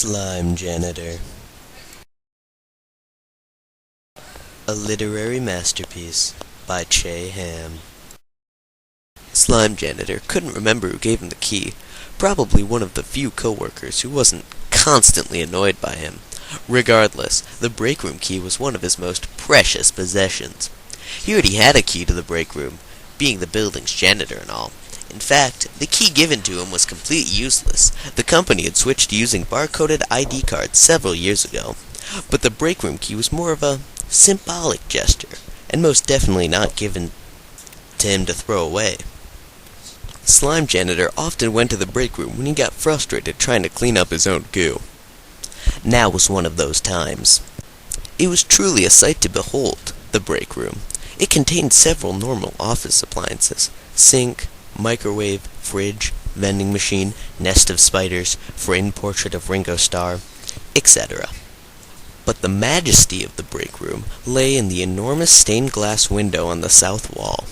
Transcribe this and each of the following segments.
Slime Janitor. A literary masterpiece by Hamm. Slime Janitor couldn't remember who gave him the key. Probably one of the few co-workers who wasn't constantly annoyed by him. Regardless, the break room key was one of his most precious possessions. He already had a key to the break room, being the building's janitor and all. In fact, the key given to him was completely useless. The company had switched to using barcoded ID cards several years ago. But the break room key was more of a symbolic gesture, and most definitely not given to him to throw away. Slime Janitor often went to the break room when he got frustrated trying to clean up his own goo. Now was one of those times. It was truly a sight to behold, the break room. It contained several normal office appliances: sink, microwave, fridge, vending machine, nest of spiders, framed portrait of Ringo Starr, etc. But the majesty of the break room lay in the enormous stained glass window on the south wall.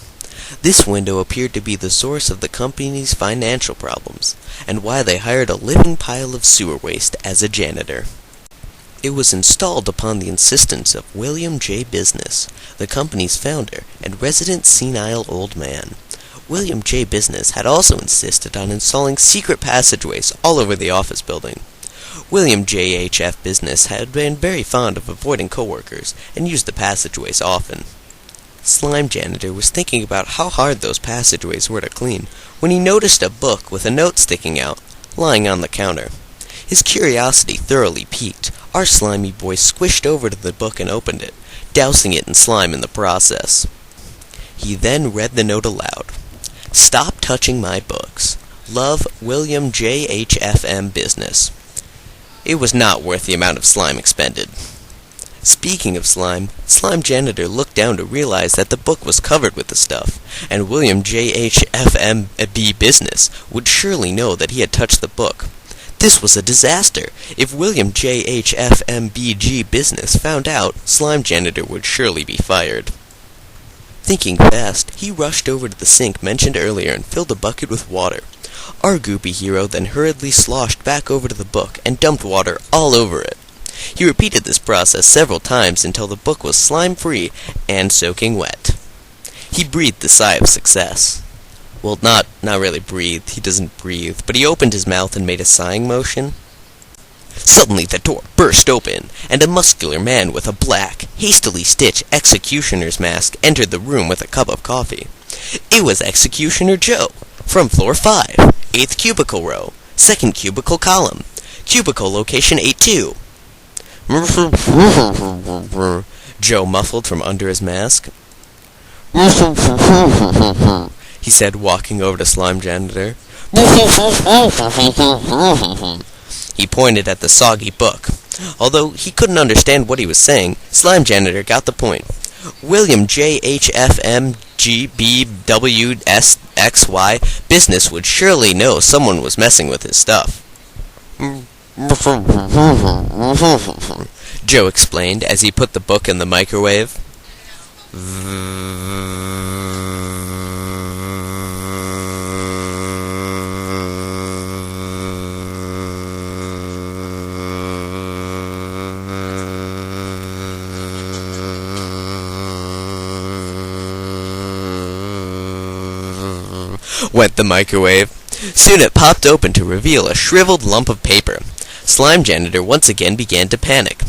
This window appeared to be the source of the company's financial problems, and why they hired a living pile of sewer waste as a janitor. It was installed upon the insistence of William J. Business, the company's founder and resident senile old man. William J. Business had also insisted on installing secret passageways all over the office building. William J. H. F. Business had been very fond of avoiding coworkers and used the passageways often. Slime Janitor was thinking about how hard those passageways were to clean when he noticed a book with a note sticking out, lying on the counter. His curiosity thoroughly piqued. Our slimy boy squished over to the book and opened it, dousing it in slime in the process. He then read the note aloud. "Stop touching my books. Love, William J. H. F. M. Business." It was not worth the amount of slime expended. Speaking of slime, Slime Janitor looked down to realize that the book was covered with the stuff, and William J. H. F. M. B. Business would surely know that he had touched the book. This was a disaster. If William J. H. F. M. B. G. Business found out, Slime Janitor would surely be fired. Thinking fast, he rushed over to the sink mentioned earlier and filled a bucket with water. Our goopy hero then hurriedly sloshed back over to the book and dumped water all over it. He repeated this process several times until the book was slime-free and soaking wet. He breathed a sigh of success. Well, not really breathed. He doesn't breathe, but he opened his mouth and made a sighing motion. Suddenly the door burst open, and a muscular man with a black, hastily stitched executioner's mask entered the room with a cup of coffee. It was Executioner Joe, from floor 5, 8th cubicle row, 2nd cubicle column, cubicle location 82. Joe muffled from under his mask. He said, walking over to Slime Janitor. He pointed at the soggy book. Although he couldn't understand what he was saying, Slime Janitor got the point. William J. H. F. M. G. B. W. S. X. Y. Business would surely know someone was messing with his stuff. Joe explained as he put the book in the microwave. Went the microwave. Soon it popped open to reveal a shriveled lump of paper. Slime Janitor once again began to panic.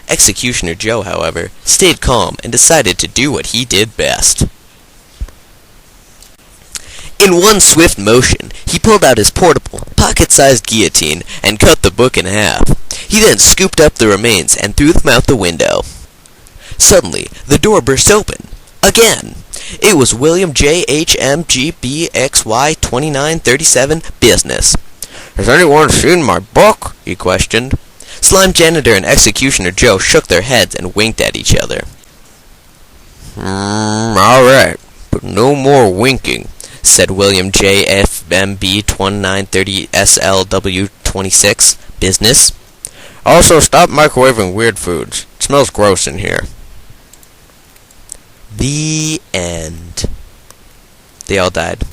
Executioner Joe, however, stayed calm and decided to do what he did best. In one swift motion, he pulled out his portable, pocket-sized guillotine and cut the book in half. He then scooped up the remains and threw them out the window. Suddenly, the door burst open. Again! It was William J. H. M. G. B. X. Y. 2937 Business. "Has anyone seen my book?" he questioned. Slime Janitor and Executioner Joe shook their heads and winked at each other. "All right, but no more winking," said William J. F. M. B. 2930 SLW 26 Business. "Also, stop microwaving weird foods. It smells gross in here." The end. They all died.